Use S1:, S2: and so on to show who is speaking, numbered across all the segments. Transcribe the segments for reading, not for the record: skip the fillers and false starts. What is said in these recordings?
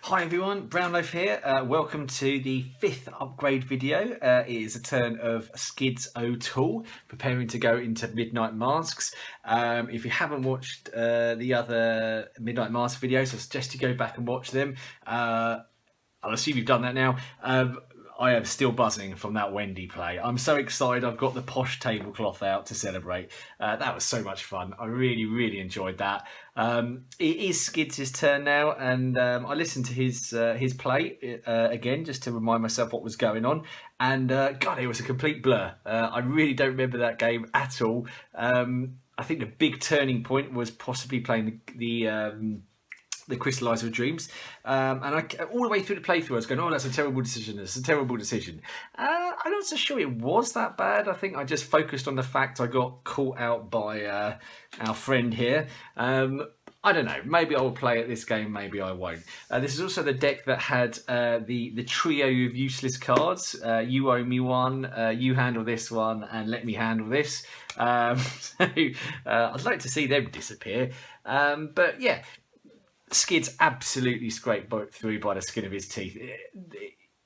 S1: Hi everyone, Brownloaf here. Welcome to the 5th upgrade video. It is a turn of Skids O'Toole, preparing to go into Midnight Masks. If you haven't watched the other Midnight Mask videos, I suggest you go back and watch them. I'll assume you've done that now. I am still buzzing from that Wendy play. I'm so excited. I've got the posh tablecloth out to celebrate. That was so much fun. I really enjoyed that. It is Skids' turn now, and I listened to his play again just to remind myself what was going on. And God, it was a complete blur. I really don't remember that game at all. I think the big turning point was possibly playing the Crystallizer of Dreams, and all the way through the playthrough I was going, oh, that's a terrible decision, that's a terrible decision. I'm not so sure it was that bad. I think I just focused on the fact I got caught out by our friend here. I don't know, maybe I will play it this game, maybe I won't. This is also the deck that had the trio of useless cards. You owe me one, you handle this one, and let me handle this. I'd like to see them disappear. But yeah, Skids absolutely scraped through by the skin of his teeth.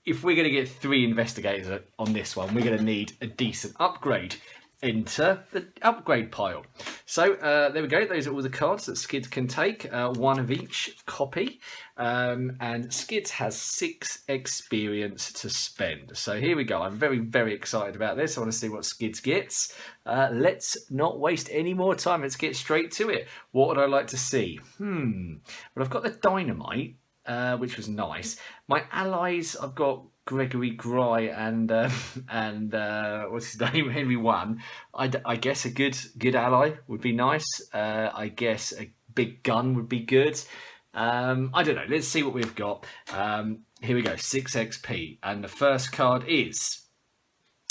S1: If we're going to get 3 investigators on this one, we're going to need a decent upgrade. Enter the upgrade pile. So there we go. Those are all the cards that Skids can take. 1 of each copy. And Skids has 6 experience to spend. So here we go. I'm very excited about this. I want to see what Skids gets. Let's not waste any more time. Let's get straight to it. What would I like to see? Well, I've got the dynamite, which was nice. My allies, I've got Gregory Gry and what's his name, Henry One. I guess a good ally would be nice. I guess a big gun would be good. I don't know. Let's see what we've got. Here we go. 6 XP, and the first card is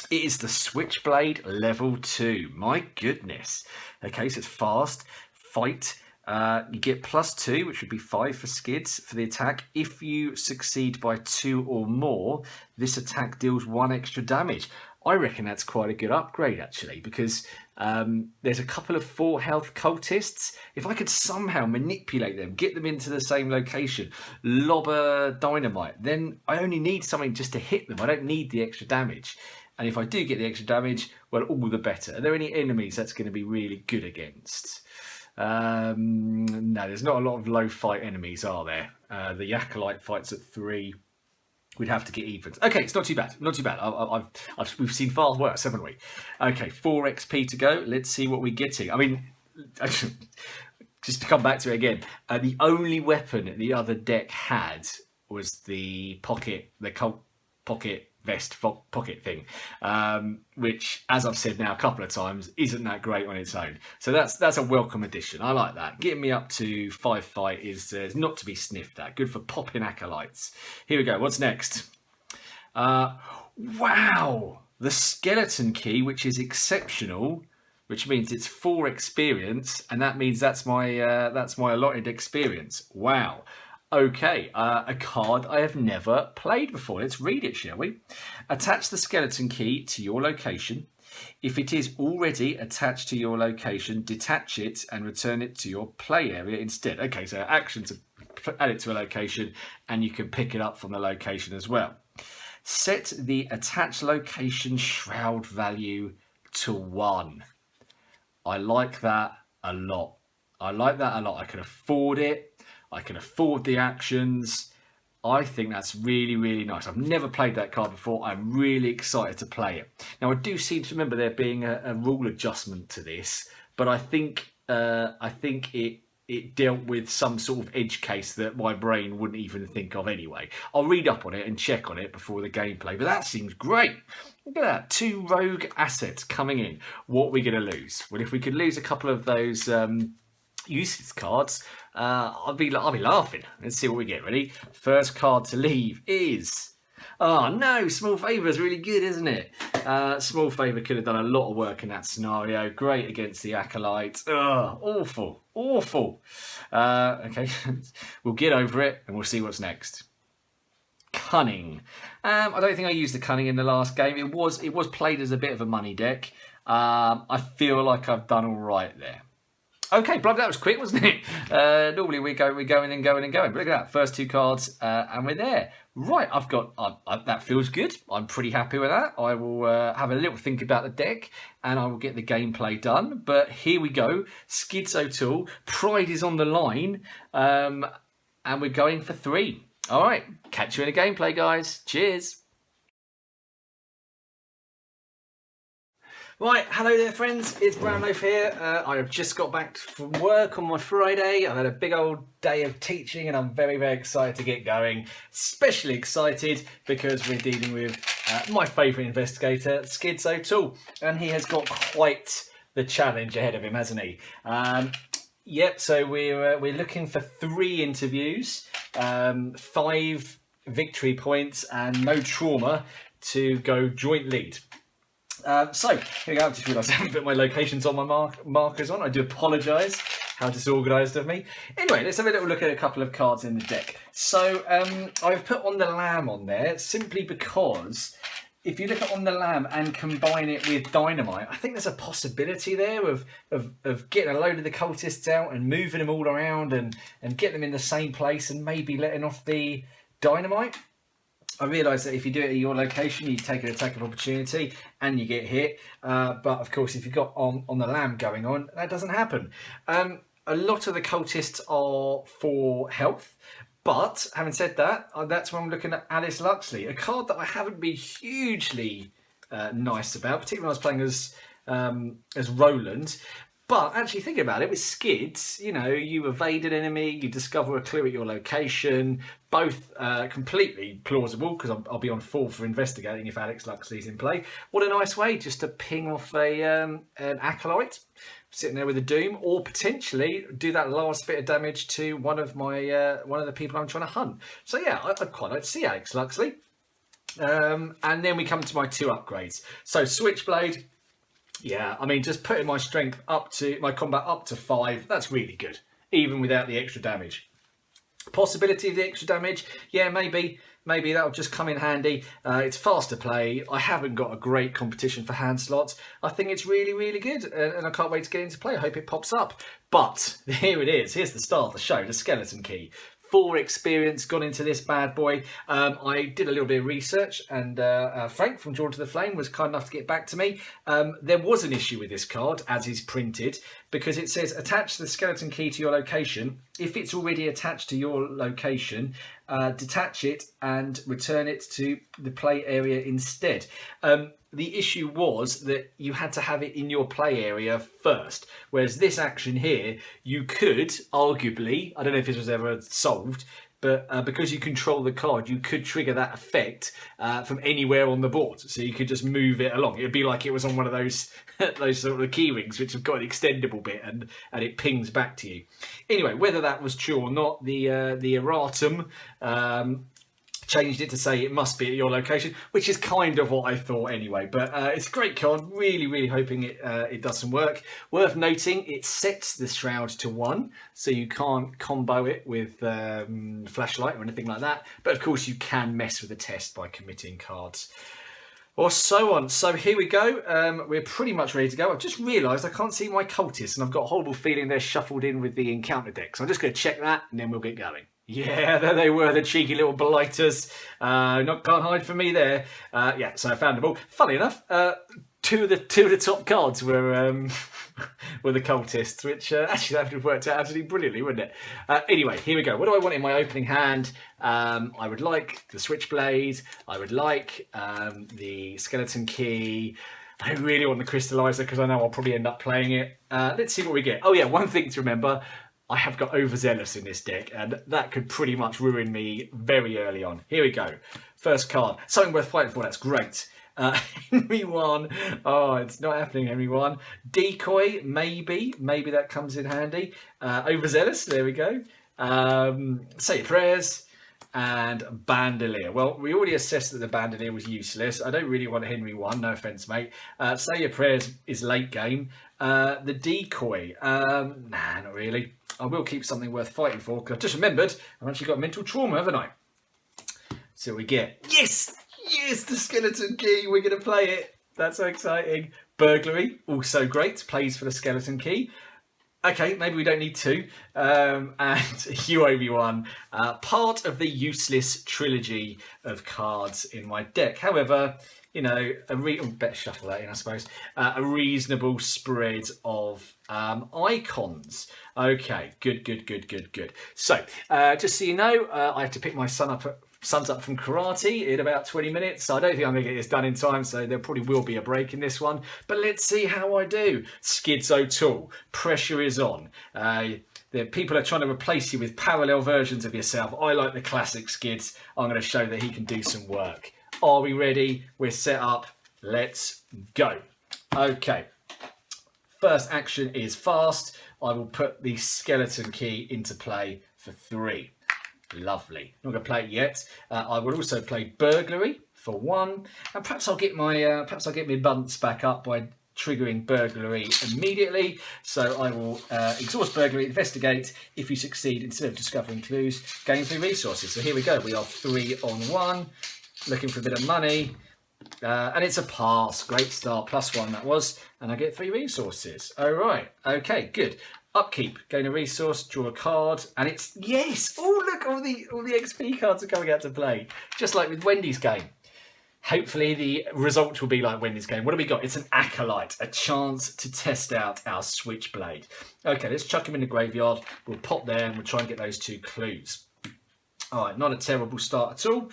S1: the Switchblade level 2. My goodness. Okay, so it's fast, fight. You get +2, which would be 5 for Skids for the attack. If you succeed by 2 or more, this attack deals 1 extra damage. I reckon that's quite a good upgrade, actually, because there's a couple of 4 health cultists. If I could somehow manipulate them, get them into the same location, lob a dynamite, then I only need something just to hit them. I don't need the extra damage. And if I do get the extra damage, well, all the better. Are there any enemies that's going to be really good against? No, there's not a lot of low fight enemies, are there? The Acolyte fights at 3. We'd have to get evens. Okay, it's not too bad. Not too bad. We've seen far worse, haven't we? Okay, 4 XP to go. Let's see what we're getting. I mean, just to come back to it again, the only weapon the other deck had was the pocket vest pocket thing, which, as I've said now a couple of times, isn't that great on its own. So that's a welcome addition. I like that. Getting me up to 5 fight is not to be sniffed at. Good for popping acolytes. Here we go. What's next? Wow, the skeleton key, which is exceptional, which means it's 4 experience, and that means that's my allotted experience. Wow. Okay, a card I have never played before. Let's read it, shall we? Attach the skeleton key to your location. If it is already attached to your location, detach it and return it to your play area instead. Okay, so action to add it to a location, and you can pick it up from the location as well. Set the attached location shroud value to 1. I like that a lot. I can afford it. I can afford the actions. I think that's really nice. I've never played that card before. I'm really excited to play it. Now, I do seem to remember there being a rule adjustment to this, but I think it dealt with some sort of edge case that my brain wouldn't even think of anyway. I'll read up on it and check on it before the gameplay, but that seems great. Look at that, 2 rogue assets coming in. What are we going to lose? Well, if we could lose a couple of those useless cards, I'll be laughing. Let's see what we get. Ready? First card to leave is, oh no, Small Favour is really good, isn't it? Small Favour could have done a lot of work in that scenario. Great against the Acolyte. Awful. Okay, we'll get over it and we'll see what's next. Cunning. I don't think I used the Cunning in the last game. It was played as a bit of a money deck. I feel like I've done all right there. Okay, bloody, that was quick, wasn't it? Normally we go and going and going. But look at that, first 2 cards, and we're there. Right, I've got that feels good. I'm pretty happy with that. I will have a little think about the deck, and I will get the gameplay done. But here we go, Skids O'Toole. Pride is on the line, and we're going for 3. All right, catch you in the gameplay, guys. Cheers. Right, hello there friends, it's Brownloaf here. I have just got back from work on my Friday. I've had a big old day of teaching and I'm very, very excited to get going. Especially excited because we're dealing with my favourite investigator, Skids O'Toole. And he has got quite the challenge ahead of him, hasn't he? Yep, so we're looking for 3 interviews, 5 victory points and no trauma to go joint lead. So here we go. I just realised I haven't put my locations on my markers on. I do apologise. How disorganised of me. Anyway, let's have a little look at a couple of cards in the deck. So I've put On the Lam on there simply because if you look at On the Lam and combine it with Dynamite, I think there's a possibility there of getting a load of the cultists out and moving them all around and get them in the same place and maybe letting off the Dynamite. I realise that if you do it at your location, you take an attack of opportunity and you get hit. But of course, if you've got on the Lam going on, that doesn't happen. A lot of the cultists are for health. But having said that, that's when I'm looking at Alice Luxley, a card that I haven't been hugely nice about, particularly when I was playing as Roland. But actually thinking about it, with Skids, you know, you evade an enemy, you discover a clue at your location, both completely plausible, because I'll be on 4 for investigating if Alex Luxley's in play. What a nice way just to ping off an Acolyte, sitting there with a Doom, or potentially do that last bit of damage to one of the people I'm trying to hunt. So yeah, I'd quite like to see Alex Luxley. And then we come to my 2 upgrades. So Switchblade. Yeah, I mean, just putting my strength up to, my combat up to 5, that's really good, even without the extra damage. Possibility of the extra damage, yeah, maybe that'll just come in handy. It's fast to play. I haven't got a great competition for hand slots. I think it's really, really good, and I can't wait to get into play. I hope it pops up. But here it is. Here's the star of the show, the skeleton key. 4 experience gone into this bad boy. I did a little bit of research, and Frank from Drawn to the Flame was kind enough to get back to me. There was an issue with this card, as is printed, because it says attach the skeleton key to your location. If it's already attached to your location, detach it and return it to the play area instead. The issue was that you had to have it in your play area first, whereas this action here, you could arguably, I don't know if this was ever solved, but because you control the card, you could trigger that effect from anywhere on the board. So you could just move it along. It would be like it was on one of those those sort of key rings, which have got an extendable bit, and it pings back to you. Anyway, whether that was true or not, the erratum changed it to say it must be at your location, which is kind of what I thought anyway. But it's a great card. Really, really hoping it does some work. Worth noting, it sets the Shroud to 1, so you can't combo it with Flashlight or anything like that. But of course, you can mess with the test by committing cards or so on. So here we go. We're pretty much ready to go. I've just realised I can't see my cultists, and I've got a horrible feeling they're shuffled in with the encounter deck. So I'm just going to check that, and then we'll get going. Yeah, there they were, the cheeky little blighters. Can't hide from me there. Yeah, so I found them all. Funny enough, two of the top cards were were the cultists, which actually that would have worked out absolutely brilliantly, wouldn't it? Anyway, here we go. What do I want in my opening hand? I would like the Switchblade. I would like the Skeleton Key. I don't really want the Crystallizer because I know I'll probably end up playing it. Let's see what we get. Oh yeah, one thing to remember. I have got Overzealous in this deck, and that could pretty much ruin me very early on. Here we go. First card. Something worth fighting for. That's great. Henry 1. Oh, it's not happening, Henry 1. Decoy, maybe. Maybe that comes in handy. Overzealous. There we go. Say Your Prayers. And Bandolier. Well, we already assessed that the Bandolier was useless. I don't really want Henry 1, no offence, mate. Say Your Prayers is late game. The Decoy, nah, not really. I will keep something worth fighting for, because I've just remembered I've actually got mental trauma, haven't I? So we get, yes, the Skeleton Key, we're going to play it. That's so exciting. Burglary, also great, plays for the Skeleton Key. Okay, maybe we don't need two. And you owe me one. Part of the useless trilogy of cards in my deck. However, you know, better shuffle that in, I suppose. A reasonable spread of icons. Okay, good. So, just so you know, I have to pick my son's up from karate in about 20 minutes, so I don't think I'm going to get this done in time, so there probably will be a break in this one, but let's see how I do. Skids O'Toole, pressure is on. The people are trying to replace you with parallel versions of yourself. I like the classic Skids. I'm going to show that he can do some work. Are we ready? We're set up. Let's go. Okay. First action is fast. I will put the skeleton key into play for 3. Lovely. Not going to play it yet. I will also play burglary for 1, and perhaps I'll get my bunts back up by triggering burglary immediately. So I will exhaust burglary, investigate. If you succeed, instead of discovering clues, gain 3 resources. So here we go. We are 3 on 1, looking for a bit of money. And it's a pass. Great start. +1 that was, and I get 3 resources. All right. Okay. Good. Upkeep. Gain a resource. Draw a card, and it's yes. Oh look! All the XP cards are coming out to play, just like with Wendy's game. Hopefully the result will be like Wendy's game. What do we got? It's an acolyte. A chance to test out our switchblade. Okay. Let's chuck him in the graveyard. We'll pop there, and we'll try and get those 2 clues. All right. Not a terrible start at all.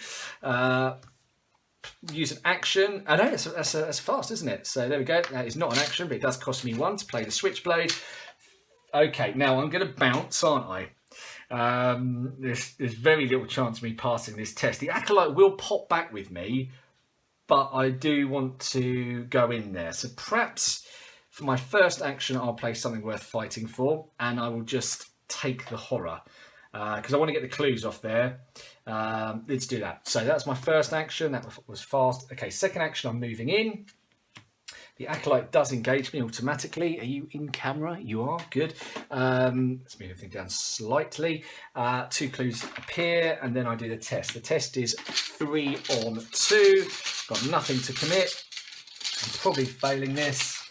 S1: Use an action. I know that's fast, isn't it? So there we go. That is not an action, but it does cost me 1 to play the switchblade. Okay, now I'm going to bounce, aren't I? There's very little chance of me passing this test. The acolyte will pop back with me, but I do want to go in there. So perhaps for my first action, I'll play something worth fighting for, and I will just take the horror. Because I want to get the clues off there. Let's do that. So that's my first action. That was fast. Okay, second action, I'm moving in. The acolyte does engage me automatically. Are you in camera? You are. Good. Let's move everything down slightly. 2 clues appear, and then I do the test. The test is 3 on 2. Got nothing to commit. I'm probably failing this.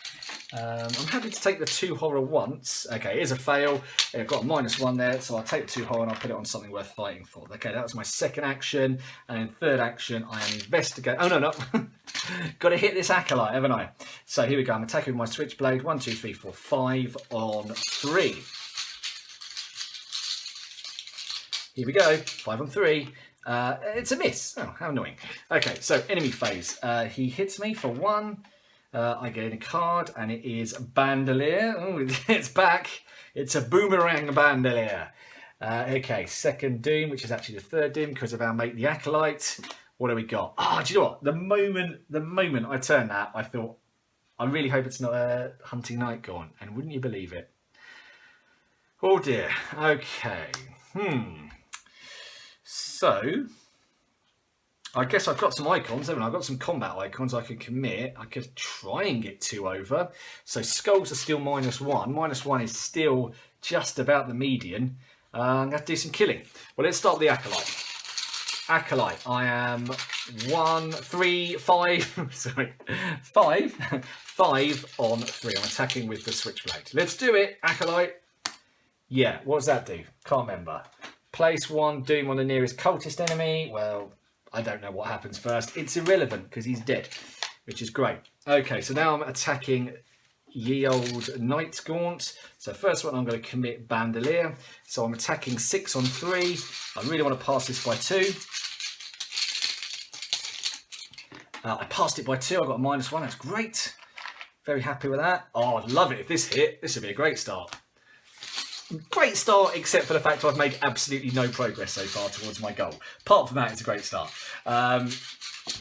S1: I'm happy to take the 2 horror once. Okay, here's a fail. I've got a -1 there, so I'll take the 2 horror and I'll put it on something worth fighting for. Okay, that was my second action. And then third action, I am investigating. Oh, no. Got to hit this acolyte, haven't I? So here we go. I'm attacking with my switchblade. 1, 2, 3, 4, 5 on 3. Here we go. 5 on 3. It's a miss. Oh, how annoying. Okay, so enemy phase. He hits me for 1. I gain a card, and it is Bandolier. Oh, it's back. It's a boomerang Bandolier. Okay, second doom, which is actually the third doom because of our mate the acolyte. What do we got? Ah, do you know what? The moment I turned that, I thought, I really hope it's not a hunting night gone. And wouldn't you believe it? Oh dear. Okay. So I guess I've got some icons, haven't I? I've got some combat icons I could commit. I could try and get 2 over. So skulls are still -1. -1 is still just about the median. I'm going to have to do some killing. Well, let's start with the acolyte. Acolyte, I am 1, 3, 5. Sorry, 5 on 3. I'm attacking with the switchblade. Let's do it, acolyte. Yeah, what does that do? Can't remember. Place 1 doom on the nearest cultist enemy. Well, I don't know what happens first. It's irrelevant because he's dead, which is great. Okay, so now I'm attacking ye old Knight Gaunt. So first one, I'm going to commit Bandolier. So I'm attacking 6 on 3. I really want to pass this by 2. I passed it by 2. I got a -1. That's great. Very happy with that. Oh, I'd love it if this hit. This would be a great start. Great start, except for the fact I've made absolutely no progress so far towards my goal. Apart from that, it's a great start.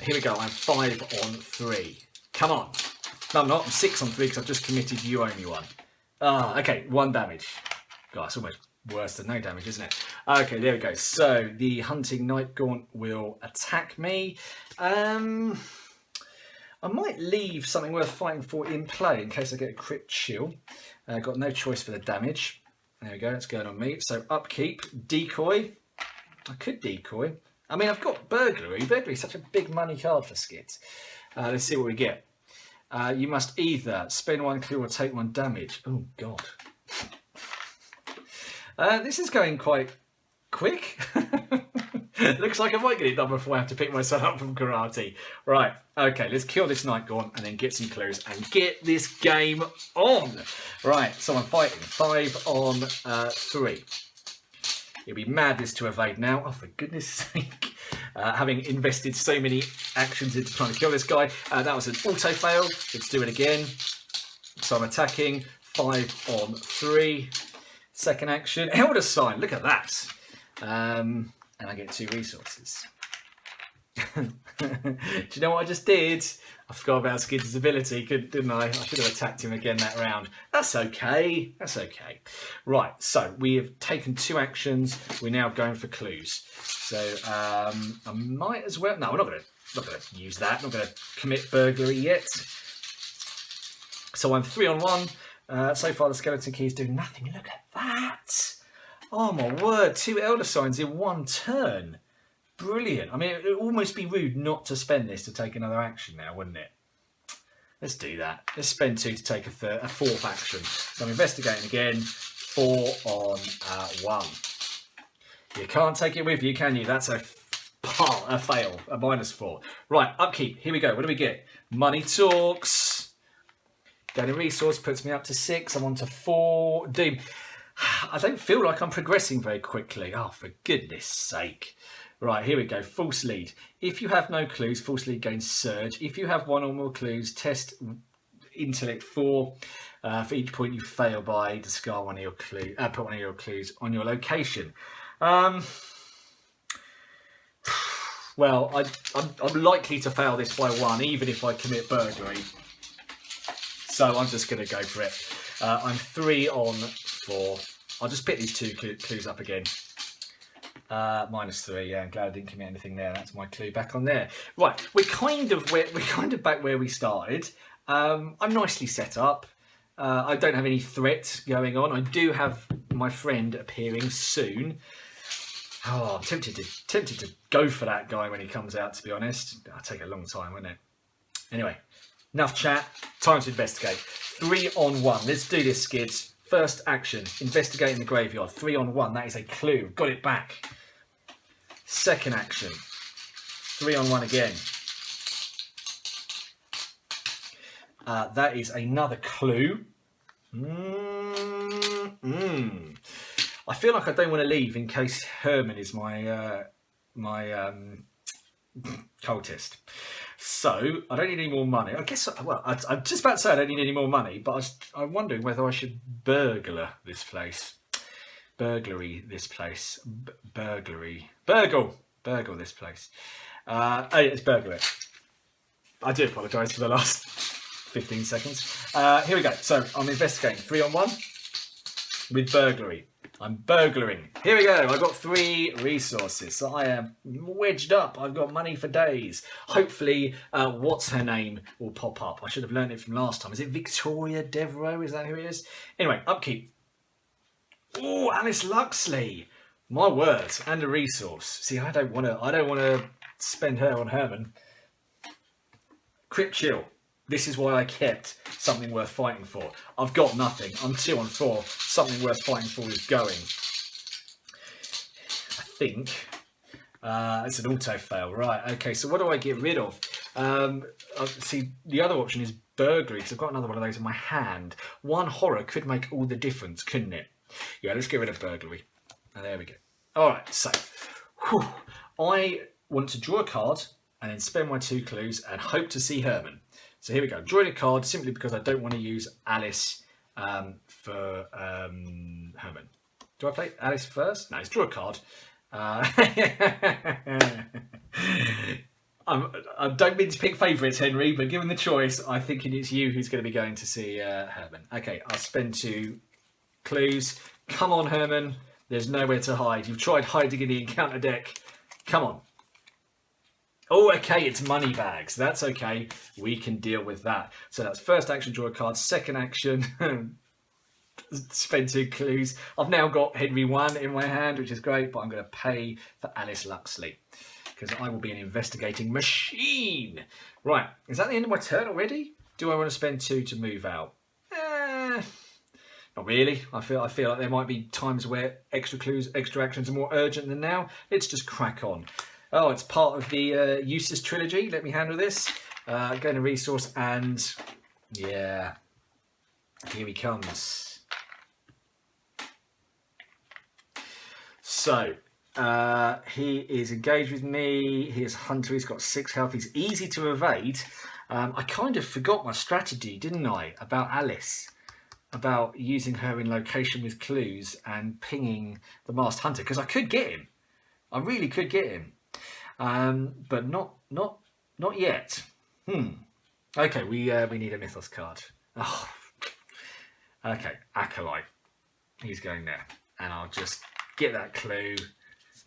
S1: Here we go. I'm 5 on 3. Come on. No, I'm not. I'm 6 on 3 because I've just committed you owe me 1. Okay, 1 damage. God, it's almost worse than no damage, isn't it? Okay, there we go. So the hunting Knight Gaunt will attack me. I might leave something worth fighting for in play in case I get a crit shield. Got no choice for the damage. There we go, it's going on me. So upkeep, decoy. I could decoy. I mean, I've got burglary. Burglary is such a big money card for Skids. Let's see what we get. You must either spend 1 clue or take 1 damage. Oh, God. This is going quite quick. Looks like I might get it done before I have to pick my son up from karate. Right, okay, let's kill this night gaunt and then get some clues and get this game on. Right, so I'm fighting 5 on 3. It'd be madness to evade now. Oh, for goodness sake. Having invested so many actions into trying to kill this guy. That was an auto fail. Let's do it again. So I'm attacking 5 on 3. Second action, Elder Sign, look at that. And I get 2 resources. Do you know what I just did? I forgot about Skids' ability, didn't I? I should have attacked him again that round. That's okay. That's okay. Right, so we have taken 2 actions. We're now going for clues. So I might as well. No, we're not going to use that. Not going to commit burglary yet. So I'm 3 on 1. So far, the skeleton keys do nothing. Look at that. Oh my word, 2 Elder Signs in 1 turn. Brilliant. I mean, it would almost be rude not to spend this to take another action now, wouldn't it? Let's do that. Let's spend 2 to take a 4th action. So I'm investigating again. 4 on 1. You can't take it with you, can you? That's a fail, a -4. Right, upkeep. Here we go. What do we get? Money talks. Gain a resource puts me up to 6. I'm on to 4. Doom. I don't feel like I'm progressing very quickly. Oh, for goodness sake. Right, here we go. False lead. If you have no clues, false lead gains surge. If you have 1 or more clues, test intellect 4. For each point you fail by, discard one of your clues. Put one of your clues on your location. Well, I'm likely to fail this by 1, even if I commit burglary. So I'm just going to go for it. I'm 3 on 4. I'll just pick these 2 clues up again. -3. Yeah, I'm glad I didn't commit anything there. That's my clue back on there. Right, we're kind of back where we started. I'm nicely set up. I don't have any threat going on. I do have my friend appearing soon. Oh, I'm tempted to go for that guy when he comes out. To be honest, that'll take a long time, won't it? Anyway, enough chat. Time to investigate. 3 on 1. Let's do this, Skids. First action, investigating the graveyard. 3 on 1. That is a clue. Got it back. Second action, 3 on 1 again. That is another clue. I feel like I don't want to leave in case Herman is my cultist. So I don't need any more money. I guess. Well, I'm just about to say I don't need any more money, but I'm wondering whether I should burgle this place. Burgle this place. Burgle this place. It's burgle it. I do apologise for the last 15 seconds. Here we go. So I'm investigating 3 on 1 with burglary. I'm burglaring. Here we go. I've got 3 resources. So I am wedged up. I've got money for days. Hopefully, what's her name will pop up. I should have learned it from last time. Is it Victoria Devereaux? Is that who it is? Anyway, upkeep. Oh, Alice Luxley. My word, and a resource. See, I don't want to spend her on Herman. Crypt Chill. This is why I kept something worth fighting for. I've got nothing. I'm 2 on 4. Something worth fighting for is going. I think it's an auto fail. Right. Okay. So what do I get rid of? See, the other option is burglary, because I've got another one of those in my hand. 1 horror could make all the difference, couldn't it? Yeah. Let's get rid of burglary. And there we go. All right. So, I want to draw a card and then spend my 2 clues and hope to see Herman. So here we go. Drawing a card simply because I don't want to use Alice for Herman. Do I play Alice first? No, let's draw a card. I don't mean to pick favourites, Henry, but given the choice, I'm thinking it's you who's going to be going to see Herman. Okay, I'll spend 2 clues. Come on, Herman. There's nowhere to hide. You've tried hiding in the encounter deck. Come on. Oh, okay, it's money bags. That's okay. We can deal with that. So that's first action, draw a card. Second action, spend 2 clues. I've now got Henry 1 in my hand, which is great, but I'm going to pay for Alice Luxley because I will be an investigating machine. Right, is that the end of my turn already? Do I want to spend 2 to move out? Not really. I feel like there might be times where extra clues, extra actions are more urgent than now. Let's just crack on. Oh, it's part of the Useless trilogy. Let me handle this. Go to resource and yeah, here he comes. So he is engaged with me. He is a hunter. He's got 6 health. He's easy to evade. I kind of forgot my strategy, didn't I, about Alice? About using her in location with clues and pinging the masked hunter, because I could get him. I really could get him, but not yet. Okay, we need a mythos card. Oh. Okay, Acolyte. He's going there, and I'll just get that clue,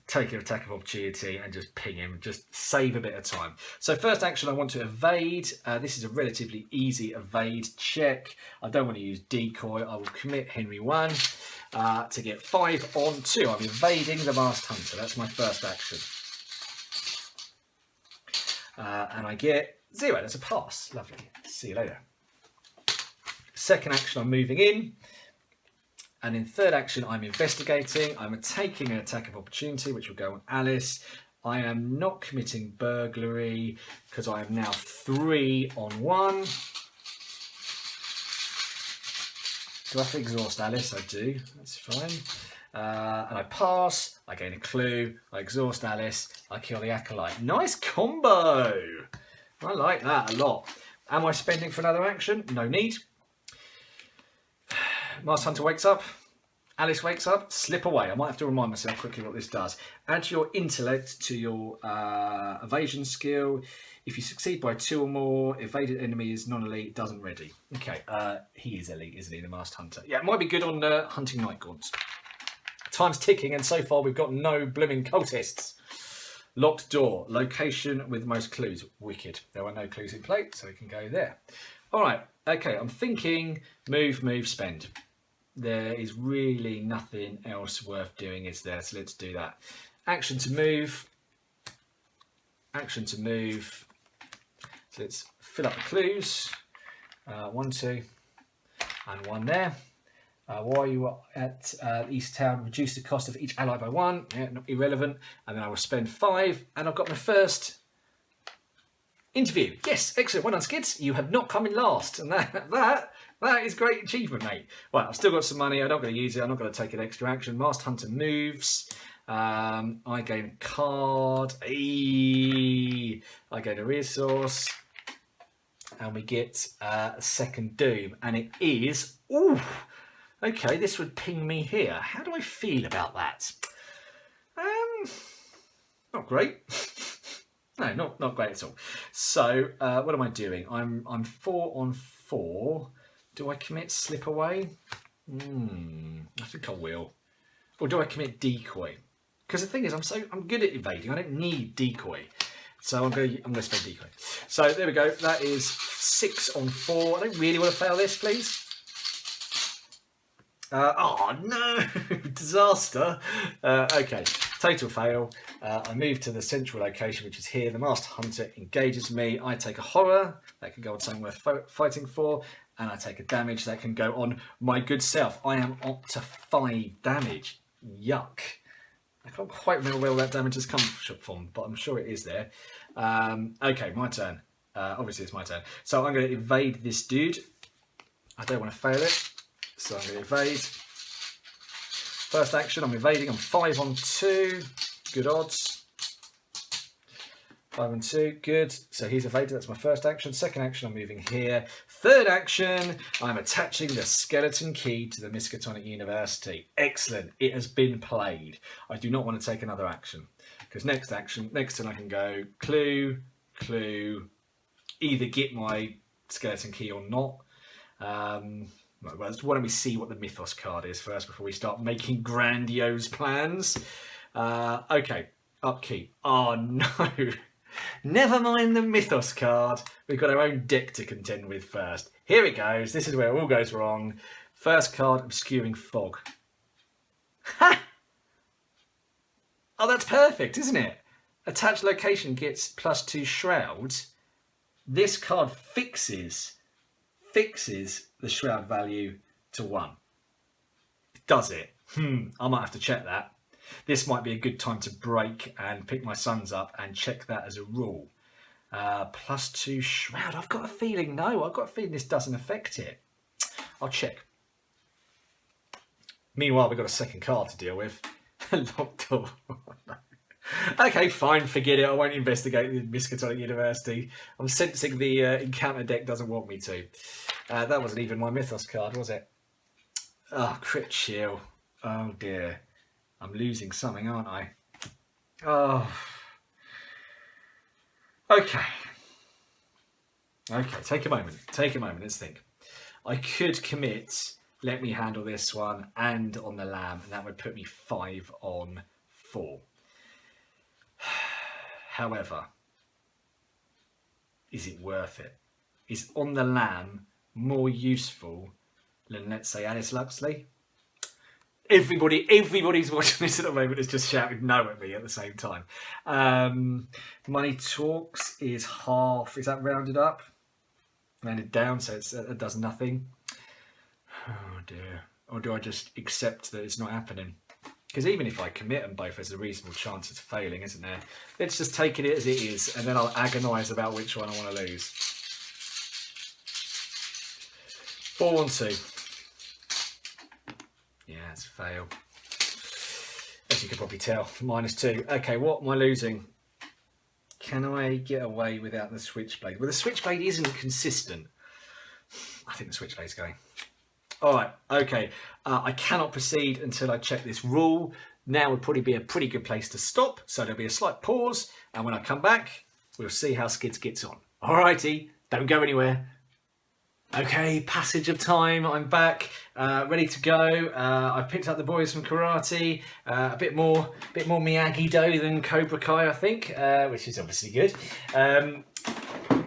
S1: take an attack of opportunity, and just ping him. Just save a bit of time. So first action, I want to evade. This is a relatively easy evade check. I don't want to use decoy. I will commit Henry 1 to get 5 on 2. I'm evading the masked hunter. That's my first action. And I get 0. That's a pass. Lovely. See you later. Second action, I'm moving in. And in third action, I'm investigating. I'm taking an attack of opportunity, which will go on Alice. I am not committing burglary because I am now 3 on 1. Do I have to exhaust Alice? I do. That's fine. And I pass. I gain a clue. I exhaust Alice. I kill the Acolyte. Nice combo. I like that a lot. Am I spending for another action? No need. Masked Hunter wakes up. Alice wakes up. Slip away. I might have to remind myself quickly what this does. Add your intellect to your evasion skill. If you succeed by 2 or more, evaded enemy is non-elite, doesn't ready. Okay, he is elite, isn't he, the Masked Hunter? Yeah, it might be good on hunting night gaunts. Time's ticking, and so far we've got no blooming cultists. Locked door. Location with most clues. Wicked. There are no clues in play, so we can go there. All right. Okay, I'm thinking move, spend. There is really nothing else worth doing, is there? So let's do that. Action to move. Action to move. So let's fill up the clues. 1, 2, and 1 there. While you are at East Town, reduce the cost of each ally by 1. Yeah, not irrelevant. And then I will spend 5, and I've got my first interview. Yes, excellent. Well done, Skids. You have not come in last, and that is great achievement, mate. Well, I've still got some money. I'm not going to use it. I'm not going to take an extra action. Masked Hunter moves. I gain a card. I gain a resource, and we get a second doom, and it is okay. This would ping me here. How do I feel about that? Not great. No, not great at all. So what am I doing? I'm 4 on 4. Do I commit slip away? I think I will. Or do I commit decoy? Because the thing is, I'm good at evading. I don't need decoy. So I'm going to spend decoy. So there we go. That is 6 on 4. I don't really want to fail this, please. Oh no, disaster. Okay, total fail. I move to the central location, which is here. The Masked Hunter engages me. I take a horror. That can go on something worth fighting for. And I take a damage that can go on my good self. I am up to 5 damage. Yuck. I can't quite remember where all that damage has come from, but I'm sure it is there. Okay, my turn. Obviously, it's my turn. So I'm going to evade this dude. I don't want to fail it. So I'm going to evade. First action, I'm evading. I'm 5 on 2. Good odds. 5 on 2. Good. So he's evaded. That's my first action. Second action, I'm moving here. Third action, I'm attaching the skeleton key to the Miskatonic University. Excellent. It has been played. I do not want to take another action. Because next turn I can go clue, either get my skeleton key or not. Well, why don't we see what the Mythos card is first before we start making grandiose plans. Okay, upkeep. Oh no. Never mind the Mythos card. We've got our own deck to contend with first. Here it goes. This is where it all goes wrong. First card, Obscuring Fog. Ha! Oh, that's perfect, isn't it? Attached location gets +2 shrouds. This card fixes the shroud value to 1. Does it? I might have to check that. This might be a good time to break and pick my sons up and check that as a rule. +2 shroud. I've got a feeling, no, I've got a feeling this doesn't affect it. I'll check. Meanwhile, we've got a second card to deal with. Locked door. Okay, fine, forget it. I won't investigate the Miskatonic University. I'm sensing the encounter deck doesn't want me to. That wasn't even my Mythos card, was it? Oh, crit shield. Oh dear. I'm losing something, aren't I? Oh. Okay. Okay, take a moment. Take a moment. Let's think. I could commit, let me handle this one, and on the lamb, and that would put me 5 on 4. However, is it worth it? Is on the lamb more useful than, let's say, Alice Luxley? Everybody's watching this at the moment is just shouting no at me at the same time. Money Talks is half. Is that rounded up? Rounded down, so it does nothing. Oh dear. Or do I just accept that it's not happening? Because even if I commit them both, there's a reasonable chance it's failing, isn't there? Let's just take it as it is, and then I'll agonise about which one I want to lose. 4 on 2. Yeah, it's a fail. As you can probably tell, -2. Okay, what am I losing? Can I get away without the Switchblade? Well, the Switchblade isn't consistent. I think the Switchblade's going. All right, okay. I cannot proceed until I check this rule. Now would probably be a pretty good place to stop. So there'll be a slight pause. And when I come back, we'll see how Skids gets on. All righty, don't go anywhere. Okay, passage of time. I'm back, ready to go. I've picked up the boys from karate. A bit more Miyagi-Do than Cobra Kai, I think, which is obviously good.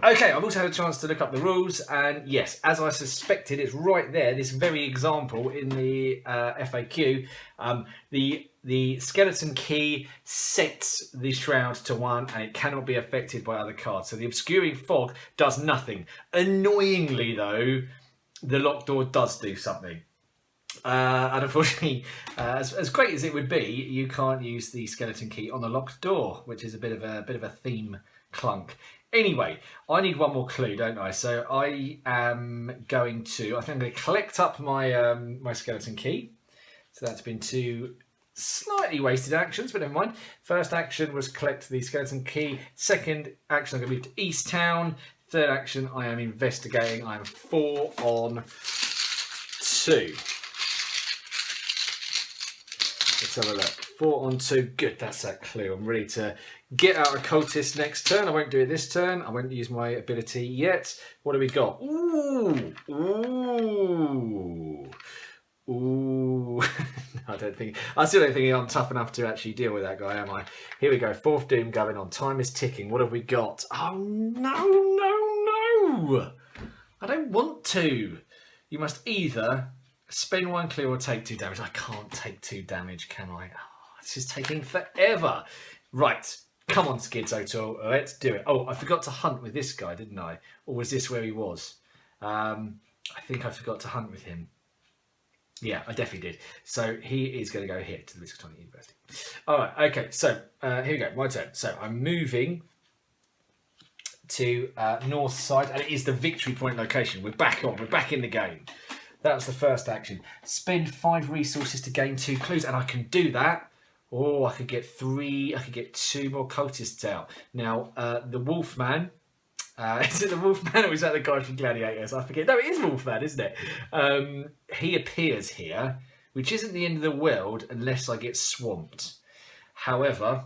S1: Okay, I've also had a chance to look up the rules, and yes, as I suspected, it's right there. This very example in the FAQ. The skeleton key sets the shroud to 1 and it cannot be affected by other cards. So the obscuring fog does nothing. Annoyingly though, the locked door does do something. And unfortunately, as great as it would be, you can't use the skeleton key on the locked door, which is a bit of a theme clunk. Anyway, I need one more clue, don't I? So I am going to, I think I'm going to collect up my my skeleton key. So that's been 2 slightly wasted actions, but never mind. First action was collect the skeleton key. Second action, I'm going to move to East Town. Third action, I am investigating. I am 4 on 2. Let's have a look. 4 on 2. Good, that's that clue. I'm ready to get out of cultist next turn. I won't do it this turn. I won't use my ability yet. What do we got? Ooh. Ooh. Ooh. I still don't think I'm tough enough to actually deal with that guy, am I? Here we go. 4th Doom going on. Time is ticking. What have we got? Oh, no. I don't want to. You must either spend 1 clue or take 2 damage. I can't take 2 damage, can I? Oh, this is taking forever. Right. Come on, Skids O'Toole. Let's do it. Oh, I forgot to hunt with this guy, didn't I? Or was this where he was? I think I forgot to hunt with him. Yeah, I definitely did. So he is going to go here to the Miskatonic University. All right, okay. So here we go. My turn. So I'm moving to north side, and it is the victory point location. We're back on. We're back in the game. That was the first action. Spend 5 resources to gain 2 clues, and I can do that. Oh, I could get 3. I could get 2 more cultists out. Now, the Wolfman. Is it the Wolfman or is that the guy from Gladiators? I forget. No, it is Wolfman, isn't it? He appears here, which isn't the end of the world unless I get swamped. However,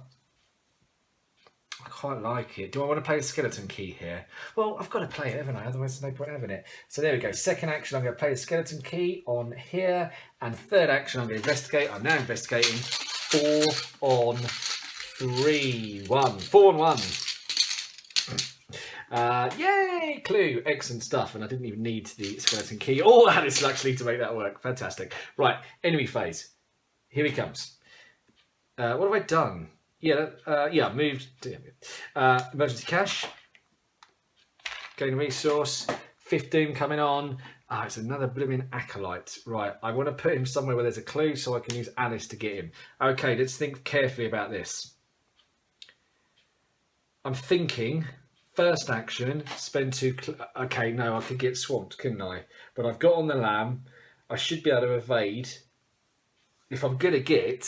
S1: I quite like it. Do I want to play the skeleton key here? Well, I've got to play it, haven't I? Otherwise, there's no point having it. So there we go. Second action, I'm going to play the skeleton key on here. And third action, I'm going to investigate. I'm now investigating. 4 on 3. 4 on 1. Yay! Clue. Excellent stuff. And I didn't even need the skeleton key or Alice actually to make that work. Fantastic. Right. Enemy phase. Here he comes. What have I done? Yeah, moved. Emergency cash. Gain resource. 5th Doom coming on. Ah, it's another blooming acolyte. Right, I want to put him somewhere where there's a clue so I can use Alice to get him. Okay, let's think carefully about this. I'm thinking, first action, spend 2... Okay, no, I could get swamped, couldn't I? But I've got on the lamb. I should be able to evade. If I'm going to get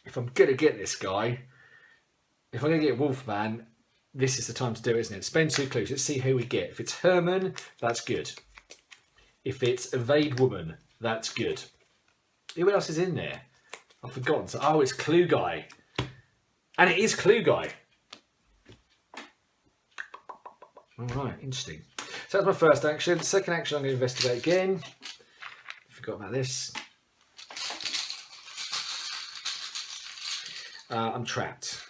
S1: this guy, if I'm going to get Wolfman, this is the time to do it, isn't it? Spend 2 clues. Let's see who we get. If it's Herman, that's good. If it's Evade Woman, that's good. Who else is in there? I've forgotten. So, oh, it's Clue Guy. And it is Clue Guy. All right, interesting. So that's my first action. Second action, I'm going to investigate again. Forgot about this. I'm trapped.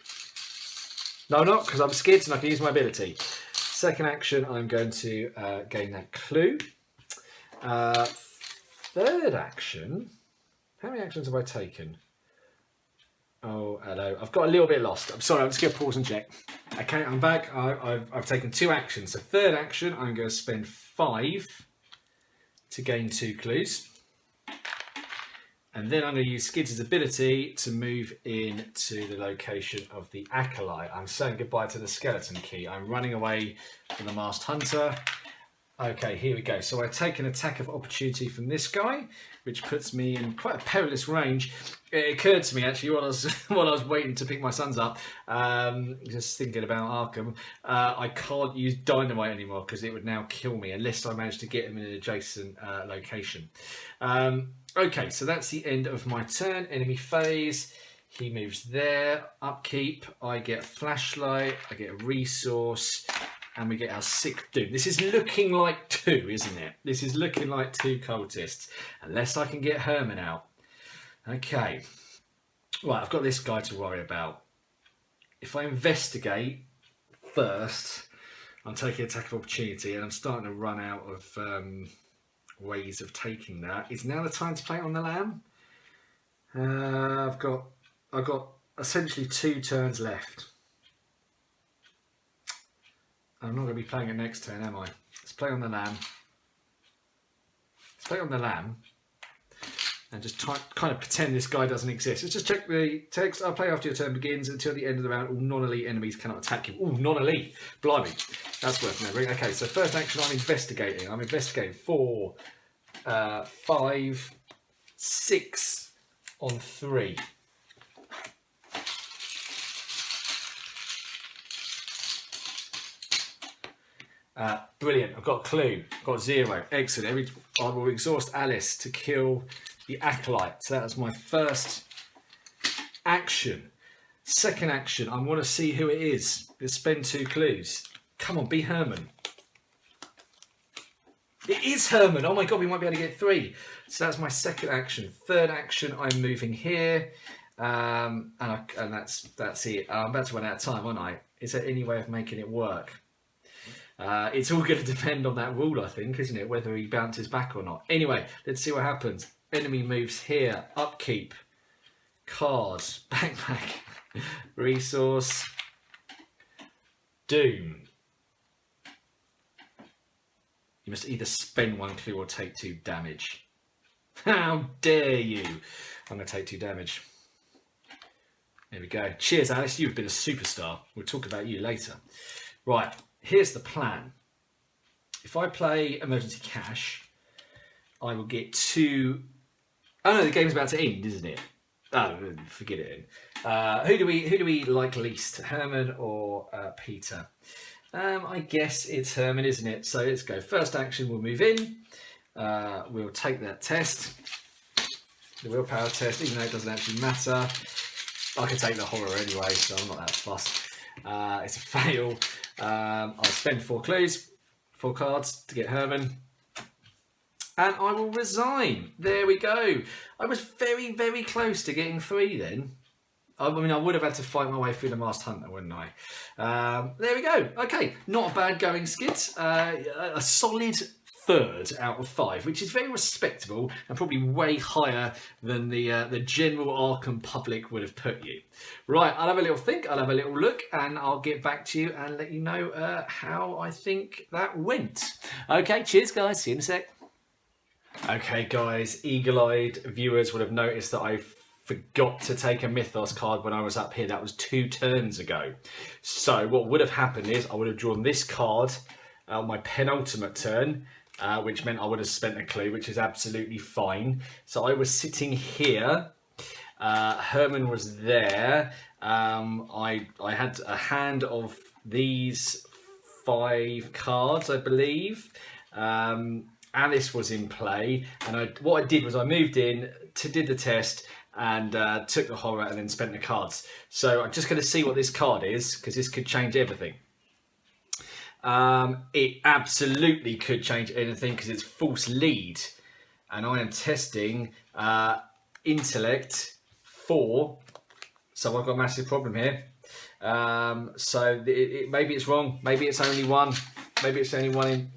S1: No, I'm not, because I'm Skids and I can use my ability. Second action, I'm going to gain that clue. Third action, how many actions have I taken? Oh, hello. I've got a little bit lost. I'm sorry, I'm just going to pause and check. Okay, I'm back. I've taken 2 actions. So third action, I'm going to spend 5 to gain 2 clues. And then I'm going to use Skids' ability to move into the location of the acolyte. I'm saying goodbye to the skeleton key. I'm running away from the masked hunter. Okay, here we go. So I take an attack of opportunity from this guy, which puts me in quite a perilous range. It occurred to me actually while I was waiting to pick my sons up, just thinking about Arkham. I can't use dynamite anymore because it would now kill me unless I manage to get him in an adjacent location. Okay, so that's the end of my turn. Enemy phase. He moves there. Upkeep. I get a flashlight. I get a resource. And we get our 6th doom. This is looking like 2, isn't it? This is looking like 2 cultists. Unless I can get Herman out. Okay. Right, I've got this guy to worry about. If I investigate first, I'm taking attack of opportunity and I'm starting to run out of ways of taking that. Is now the time to play it on the lamb? I've got essentially 2 turns left. I'm not going to be playing it next turn, am I? Let's play on the lamb. Let's play on the lamb. And just kind of pretend this guy doesn't exist. Let's just check the text. I'll play after your turn begins. Until the end of the round, all non-elite enemies cannot attack you. Oh, non-elite. Blimey. That's worth remembering. Okay, so first action, I'm investigating. I'm investigating 4, 5, 6 on 3. Brilliant. I've got a clue. I've got 0. Excellent. I will exhaust Alice to kill the acolyte. So that was my first action. Second action, I want to see who it is. Let's spend 2 clues. Come on, be Herman. It is Herman. Oh my god, we might be able to get 3. So that's my second action. Third action, I'm moving here. And that's it. I'm about to run out of time, aren't I? Is there any way of making it work? It's all going to depend on that rule, I think, isn't it? Whether he bounces back or not. Anyway, let's see what happens. Enemy moves here. Upkeep. Cards. Backpack. Resource. Doom. You must either spend 1 clue or take 2 damage. How dare you? I'm going to take 2 damage. There we go. Cheers, Alice. You've been a superstar. We'll talk about you later. Right. Here's the plan. If I play Emergency Cash, I will get 2... Oh no, the game's about to end, isn't it? Oh, forget it. Who do we like least, Herman or Peter? I guess it's Herman, isn't it? So let's go. First action, we'll move in. We'll take that test, the willpower test, even though it doesn't actually matter. I can take the horror anyway, so I'm not that fussed. It's a fail. I'll spend 4 clues, 4 cards to get Herman. And I will resign. There we go. I was very, very close to getting 3 then. I mean, I would have had to fight my way through the masked hunter, wouldn't I? There we go. Okay, not a bad going, Skids. A solid 3rd out of 5, which is very respectable and probably way higher than the general Arkham public would have put you. Right, I'll have a little think, I'll have a little look, and I'll get back to you and let you know how I think that went. Okay, cheers guys, see you in a sec. Okay, guys, eagle-eyed viewers would have noticed that I forgot to take a Mythos card when I was up here. That was 2 turns ago. So what would have happened is I would have drawn this card on my penultimate turn, which meant I would have spent a clue, which is absolutely fine. So I was sitting here. Herman was there. I had a hand of these 5 cards, I believe. Alice was in play, and what I did was I moved in, did the test, and took the horror and then spent the cards. So I'm just going to see what this card is, because this could change everything. It absolutely could change anything because it's false lead, and I am testing intellect 4, so I've got a massive problem here. So maybe it's wrong, maybe it's only one, maybe it's only one.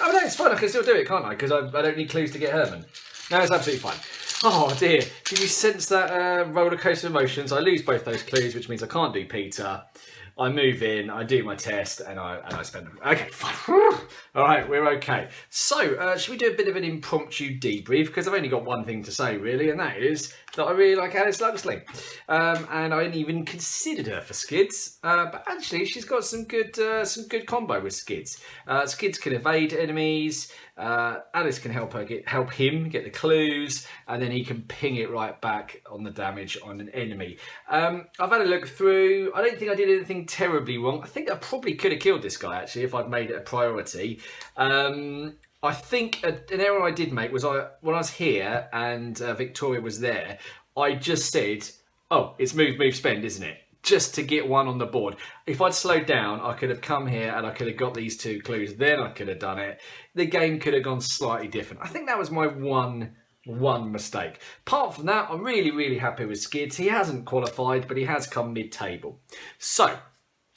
S1: Oh no, it's fine, I can still do it, can't I? Because I don't need clues to get Herman. No, it's absolutely fine. Oh dear, did you sense that roller coaster of emotions? I lose both those clues, which means I can't do Peter. I move in, I do my test, and I spend them. Okay, fine. All right, we're okay. So, should we do a bit of an impromptu debrief? Because I've only got one thing to say, really, and that is that I really like Alice Luxley. And I hadn't even considered her for Skids, but actually she's got some good combo with Skids. Skids can evade enemies. Alice can help him get the clues, and then he can ping it right back on the damage on an enemy. I've had a look through. I don't think I did anything terribly wrong. I think I probably could have killed this guy actually if I'd made it a priority. I think an error I did make was when I was here and Victoria was there, I just said, oh, it's move, move, spend, isn't it? Just to get one on the board. If I'd slowed down, I could have come here and I could have got these 2 clues. Then I could have done it. The game could have gone slightly different. I think that was my one mistake. Apart from that, I'm really, really happy with Skids. He hasn't qualified, but he has come mid-table. So,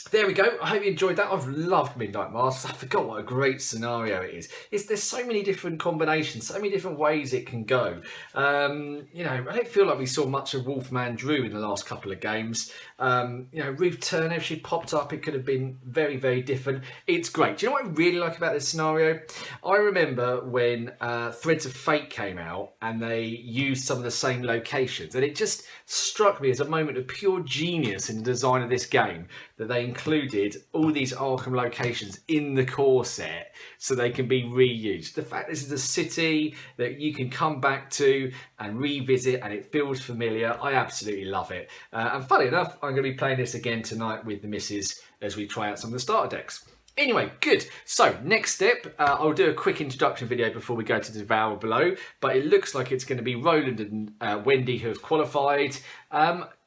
S1: there we go. I hope you enjoyed that. I've loved Midnight Masks. I forgot what a great scenario it is. There's so many different combinations, so many different ways it can go. You know, I don't feel like we saw much of Wolfman Drew in the last couple of games. You know, Ruth Turner, if she popped up, it could have been very, very different. It's great. Do you know what I really like about this scenario? I remember when Threads of Fate came out and they used some of the same locations, and it just struck me as a moment of pure genius in the design of this game that they included all these Arkham locations in the core set so they can be reused. The fact this is a city that you can come back to and revisit and it feels familiar, I absolutely love it. And funny enough, I'm going to be playing this again tonight with the missus as we try out some of the starter decks. Anyway, good. So, next step, I'll do a quick introduction video before we go to Devour Below, but it looks like it's going to be Roland and Wendy who have qualified.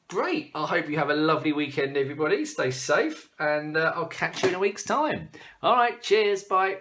S1: Great. I hope you have a lovely weekend, everybody. Stay safe, and I'll catch you in a week's time. All right, cheers. Bye.